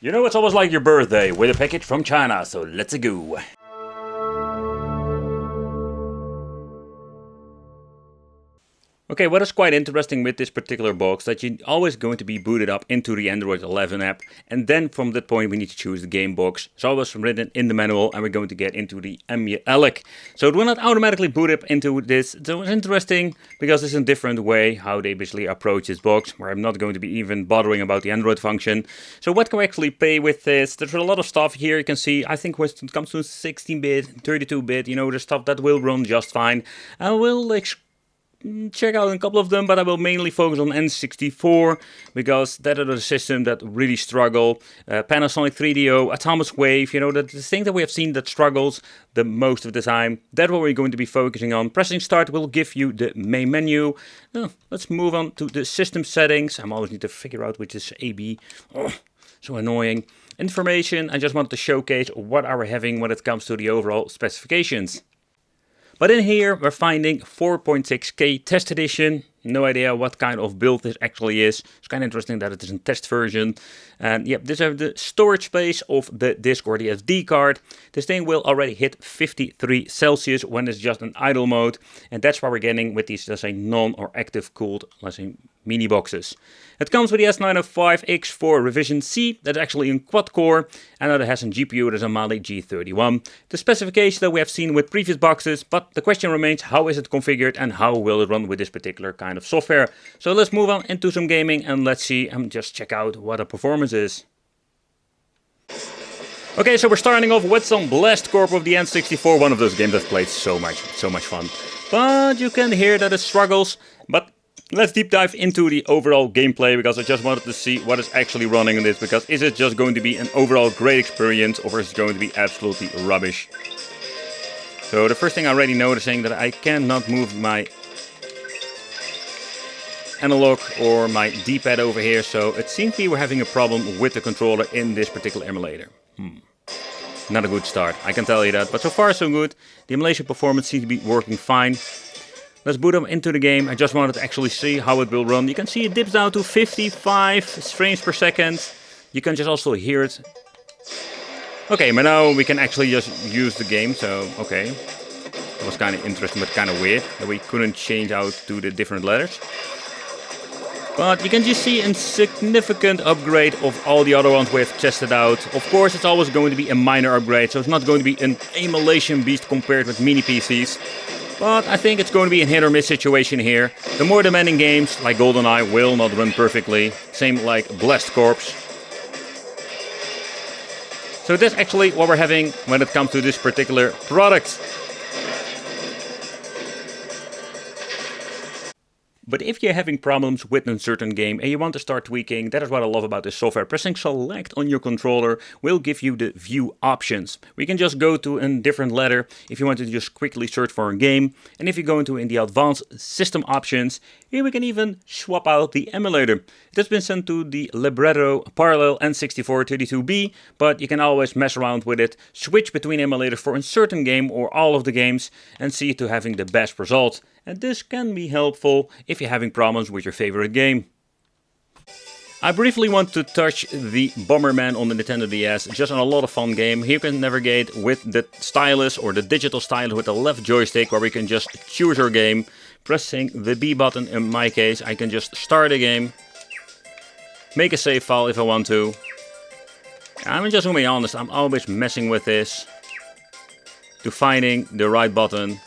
You know, it's almost like your birthday with a package from China, so let's go. Okay, what is quite interesting with this particular box, that you're always going to be booted up into the Android 11 app, and then from that point we need to choose the game box. It's always written in the manual, and we're going to get into the EMUELEC. So it will not automatically boot up into this. So it's interesting, because it's a different way how they basically approach this box, where I'm not going to be even bothering about the Android function. So what can we actually play with this? There's a lot of stuff here, you can see. I think when it comes to 16-bit, 32-bit, you know, the stuff that will run just fine. I will check out a couple of them, but I will mainly focus on N64 because that is a system that really struggle. Panasonic 3DO, Atomic Wave, you know, the thing that we have seen that struggles the most of the time. That's what we're going to be focusing on. Pressing start will give you the main menu. Let's move on to the system settings. I always need to figure out which is AB. Oh, so annoying. Information, I just wanted to showcase what are we having when it comes to the overall specifications. But in here we're finding 4.6K test edition. No idea what kind of build this actually is. It's kind of interesting that it is a test version. And yep, this is the storage space of the disk or the SD card. This thing will already hit 53 Celsius when it's just in idle mode. And that's what we're getting with these, let's say, non or active cooled, let's say, mini boxes. It comes with the S905X4 revision C, that's actually in quad core, and it has a GPU that's a Mali G31. The specification that we have seen with previous boxes, but the question remains, how is it configured and how will it run with this particular kind of software? So let's move on into some gaming and let's see and just check out what the performance is. Okay, so we're starting off with some Blast Corp of the N64, one of those games I've played so much fun. But you can hear that it struggles, but let's deep dive into the overall gameplay, because I just wanted to see what is actually running in this, because is it just going to be an overall great experience or is it going to be absolutely rubbish? So the first thing I'm already noticing that I cannot move my analog or my D-pad over here, so it seems to be we're having a problem with the controller in this particular emulator. Not a good start, I can tell you that, but so far so good. The emulation performance seems to be working fine. Let's boot up into the game. I just wanted to actually see how it will run. You can see it dips down to 55 frames per second. You can just also hear it. Okay, but now we can actually just use the game, so okay. It was kind of interesting but kind of weird that we couldn't change out to the different letters. But you can just see a significant upgrade of all the other ones we've tested out. Of course, it's always going to be a minor upgrade, so it's not going to be an emulation beast compared with mini PCs. But I think it's going to be a hit or miss situation here. The more demanding games, like GoldenEye, will not run perfectly. Same like Blast Corps. So that's actually what we're having when it comes to this particular product. But if you're having problems with a certain game and you want to start tweaking, that is what I love about this software. Pressing select on your controller will give you the view options. We can just go to a different letter if you want to just quickly search for a game. And if you go into in the advanced system options, here we can even swap out the emulator. It has been sent to the Libretto Parallel N64 32B, but you can always mess around with it, switch between emulators for a certain game or all of the games, and see to having the best result. And this can be helpful if you're having problems with your favorite game. I briefly want to touch the Bomberman on the Nintendo DS, just a lot of fun game. Here you can navigate with the stylus or the digital stylus with the left joystick, where we can just choose our game. Pressing the B button in my case, I can just start a game, make a save file if I want to. I'm just going to be honest, I'm always messing with this to finding the right button.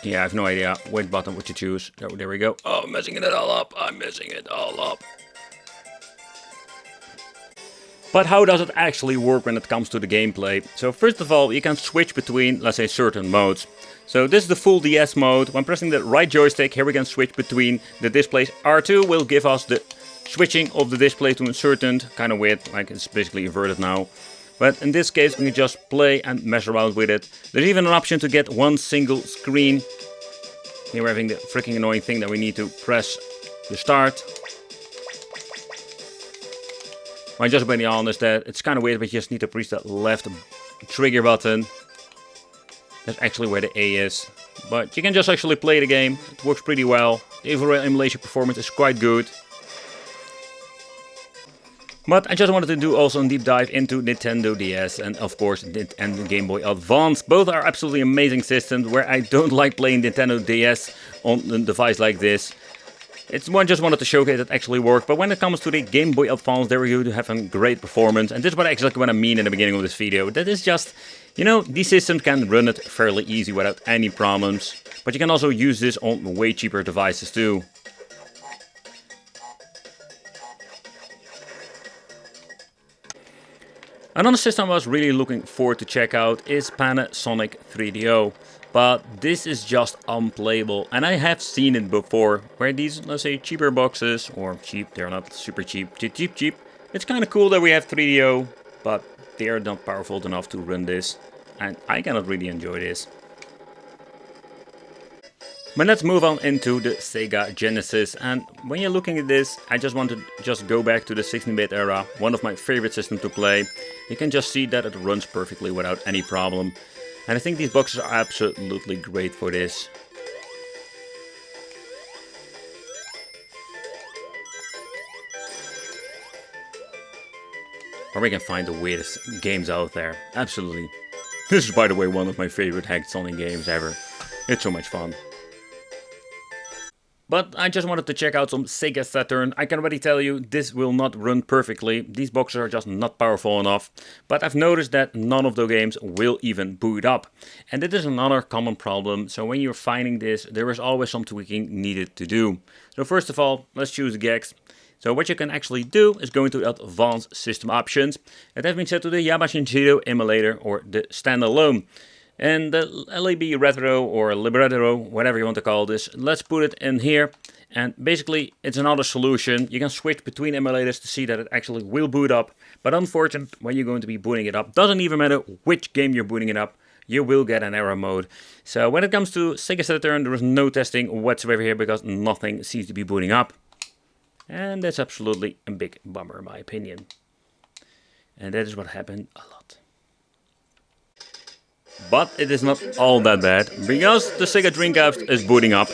Yeah, I have no idea which button would you choose. There we go. Oh, I'm messing it all up. I'm messing it all up. But how does it actually work when it comes to the gameplay? So first of all, you can switch between, let's say, certain modes. So this is the full DS mode. When pressing the right joystick, here we can switch between the displays. R2 will give us the switching of the display to a certain, kind of weird, like it's basically inverted now. But in this case, we can just play and mess around with it. There's even an option to get one single screen. Here we're having the freaking annoying thing that we need to press the start. I'm just being honest that it's kind of weird, but you just need to press that left trigger button. That's actually where the A is. But you can just actually play the game. It works pretty well. The overall emulation performance is quite good. But I just wanted to do also a deep dive into Nintendo DS and of course and Game Boy Advance. Both are absolutely amazing systems where I don't like playing Nintendo DS on a device like this. It's one just wanted to showcase it actually worked, but when it comes to the Game Boy Advance, there you have a great performance. And this is what I mean in the beginning of this video. That is just, you know, these systems can run it fairly easy without any problems. But you can also use this on way cheaper devices too. Another system I was really looking forward to check out is Panasonic 3DO. But this is just unplayable, and I have seen it before, where these, let's say, cheaper boxes, or cheap, they're not super cheap, cheap. It's kind of cool that we have 3DO, but they are not powerful enough to run this, and I cannot really enjoy this. But let's move on into the Sega Genesis, and when you're looking at this, I just want to go back to the 16-bit era, one of my favorite systems to play. You can just see that it runs perfectly without any problem. And I think these boxes are absolutely great for this. Or we can find the weirdest games out there. Absolutely. This is, by the way, one of my favorite hacked Sonic games ever. It's so much fun. But I just wanted to check out some Sega Saturn. I can already tell you this will not run perfectly. These boxes are just not powerful enough. But I've noticed that none of the games will even boot up. And it is another common problem. So when you're finding this, there is always some tweaking needed to do. So first of all, let's choose GEX. So what you can actually do is go into Advanced System Options. It has been set to the Yamashita Zero emulator or the standalone. And the LAB Retro or Libretto, whatever you want to call this, let's put it in here. And basically, it's another solution. You can switch between emulators to see that it actually will boot up. But unfortunately, when you're going to be booting it up, doesn't even matter which game you're booting it up, you will get an error mode. So when it comes to Sega Saturn, there is no testing whatsoever here because nothing seems to be booting up. And that's absolutely a big bummer in my opinion. And that is what happened a lot. But it is not all that bad, because the Sega Dreamcast is booting up.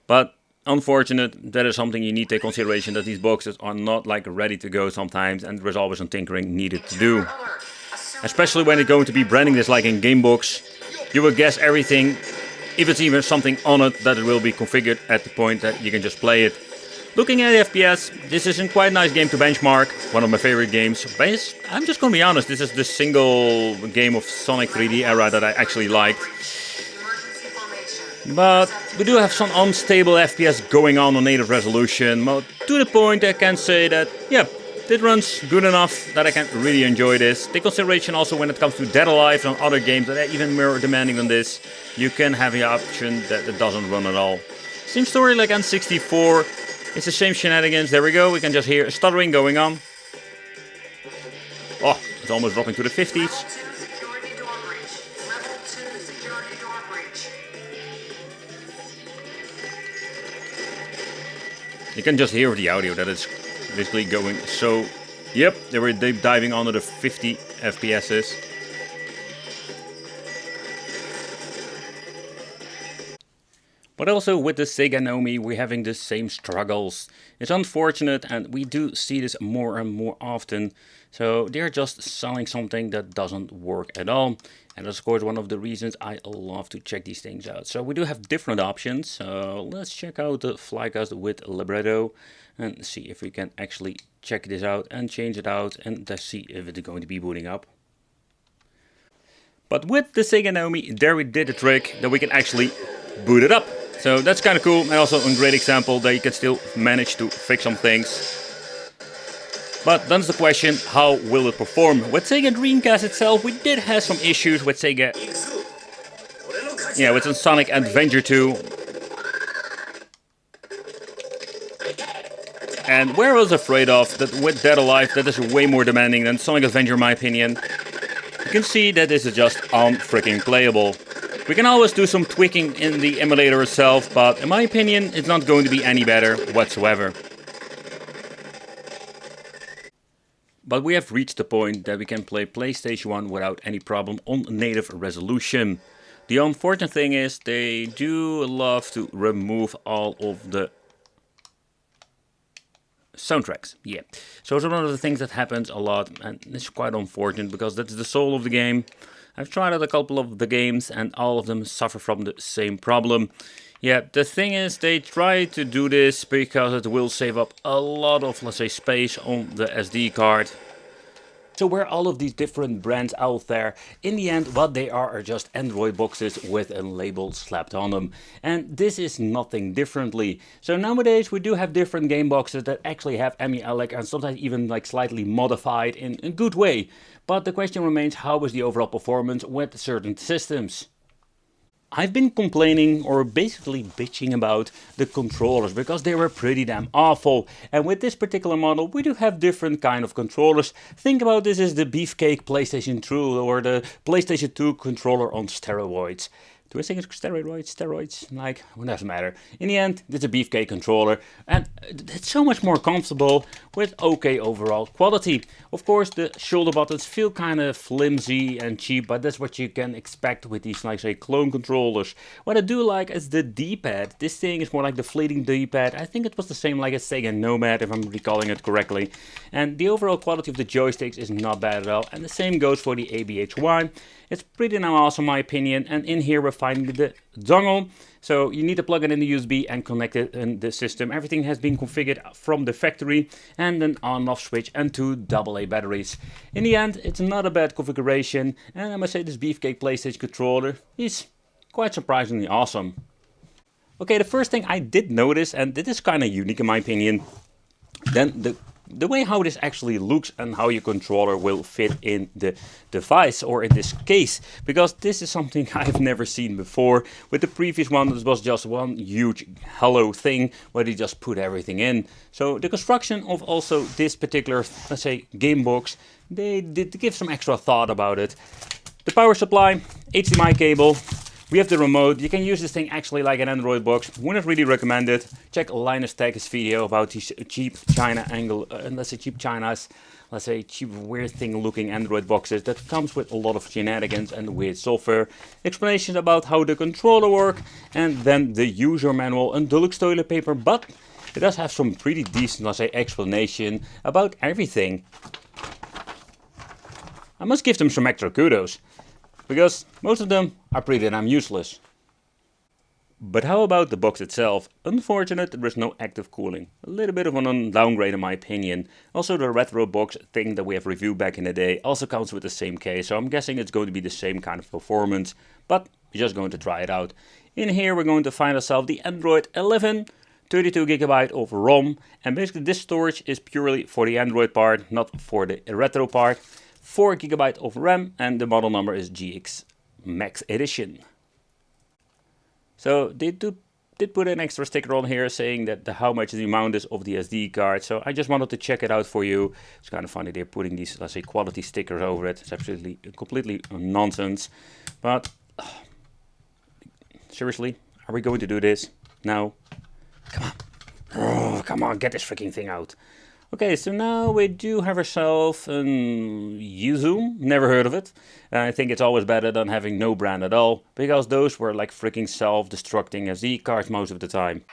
But unfortunate, that is something you need to take consideration, that these boxes are not like ready to go sometimes, and there is always some tinkering needed to do. Especially when it's going to be branding this like in Gamebox, you will guess everything, if it's even something on it, that it will be configured at the point that you can just play it. Looking at FPS, this is a quite nice game to benchmark, one of my favorite games. But I'm just gonna be honest, this is the single game of Sonic 3D era that I actually liked. But we do have some unstable FPS going on native resolution. But to the point I can say that, yeah, it runs good enough that I can really enjoy this. Take consideration also when it comes to Dead Alive and other games that are even more demanding than this. You can have the option that it doesn't run at all. Same story like N64. It's the same shenanigans. There we go. We can just hear stuttering going on. Oh, it's almost dropping to the 50s. You can just hear the audio that it's basically going so... Yep, they were deep diving under the 50 FPSs. But also with the Sega Nomi, we're having the same struggles. It's unfortunate, and we do see this more and more often. So they're just selling something that doesn't work at all. And that's of course one of the reasons I love to check these things out. So we do have different options. So let's check out the Flycast with Libretto and see if we can actually check this out and change it out and let's see if it's going to be booting up. But with the Sega Nomi, there we did a trick that we can actually boot it up. So that's kind of cool, and also a great example that you can still manage to fix some things. But then the question, how will it perform? With Sega Dreamcast itself, we did have some issues with Sega... Yeah, with Sonic Adventure 2. And where I was afraid of, that with Dead Alive, that is way more demanding than Sonic Adventure in my opinion. You can see that this is just unfreaking playable. We can always do some tweaking in the emulator itself, but in my opinion, it's not going to be any better whatsoever. But we have reached the point that we can play PlayStation 1 without any problem on native resolution. The unfortunate thing is they do love to remove all of the soundtracks, yeah. So it's one of the things that happens a lot, and it's quite unfortunate because that's the soul of the game. I've tried out a couple of the games and all of them suffer from the same problem. Yeah, the thing is they try to do this because it will save up a lot of, let's say, space on the SD card. So where all of these different brands out there, in the end what they are just Android boxes with a label slapped on them. And this is nothing differently. So nowadays we do have different game boxes that actually have ME-ELEC and sometimes even like slightly modified in a good way. But the question remains, how is the overall performance with certain systems? I've been complaining or basically bitching about the controllers because they were pretty damn awful. And with this particular model we do have different kind of controllers. Think about this as the beefcake PlayStation 2 or the PlayStation 2 controller on steroids. Do I think it's steroids? Like, it doesn't matter. In the end, it's a beefcake controller and it's so much more comfortable with okay overall quality. Of course, the shoulder buttons feel kind of flimsy and cheap, but that's what you can expect with these, like, say, clone controllers. What I do like is the D-pad. This thing is more like the fleeting D-pad. I think it was the same like a Sega Nomad, if I'm recalling it correctly. And the overall quality of the joysticks is not bad at all. And the same goes for the ABHY. It's pretty now awesome in my opinion, and in here we're finding the dongle. So you need to plug it in the USB and connect it in the system. Everything has been configured from the factory, and an on-off switch and two AA batteries. In the end, it's not a bad configuration, and I must say this beefcake PlayStation controller is quite surprisingly awesome. Okay, the first thing I did notice, and this is kind of unique in my opinion, then the way how this actually looks and how your controller will fit in the device or in this case, because this is something I've never seen before. With the previous one, this was just one huge hollow thing where they just put everything in. So the construction of also this particular, let's say, game box, they did give some extra thought about it. The power supply, HDMI cable. We have the remote. You can use this thing actually like an Android box. Wouldn't really recommend it. Check Linus Tech's video about these cheap China let's say cheap China's, let's say cheap weird thing looking Android boxes that comes with a lot of shenanigans and weird software. Explanations about how the controller works, and then the user manual and deluxe toilet paper. But it does have some pretty decent, let's say, explanation about everything. I must give them some extra kudos, because most of them are pretty damn useless. But how about the box itself? Unfortunate there is no active cooling. A little bit of an downgrade in my opinion. Also the retro box thing that we have reviewed back in the day also comes with the same case, so I'm guessing it's going to be the same kind of performance, but we're just going to try it out. In here we're going to find ourselves the Android 11, 32GB of ROM, and basically this storage is purely for the Android part, not for the retro part. 4GB of RAM, and the model number is GX Max Edition. So they did put an extra sticker on here saying that how much the amount is of the SD card. So I just wanted to check it out for you. It's kind of funny they're putting these, let's say, quality stickers over it. It's absolutely completely nonsense. But seriously, are we going to do this? No. Come on. Oh, come on, get this freaking thing out. Okay, so now we do have ourselves a Uzoom, never heard of it. I think it's always better than having no brand at all, because those were like freaking self-destructing SD cards most of the time.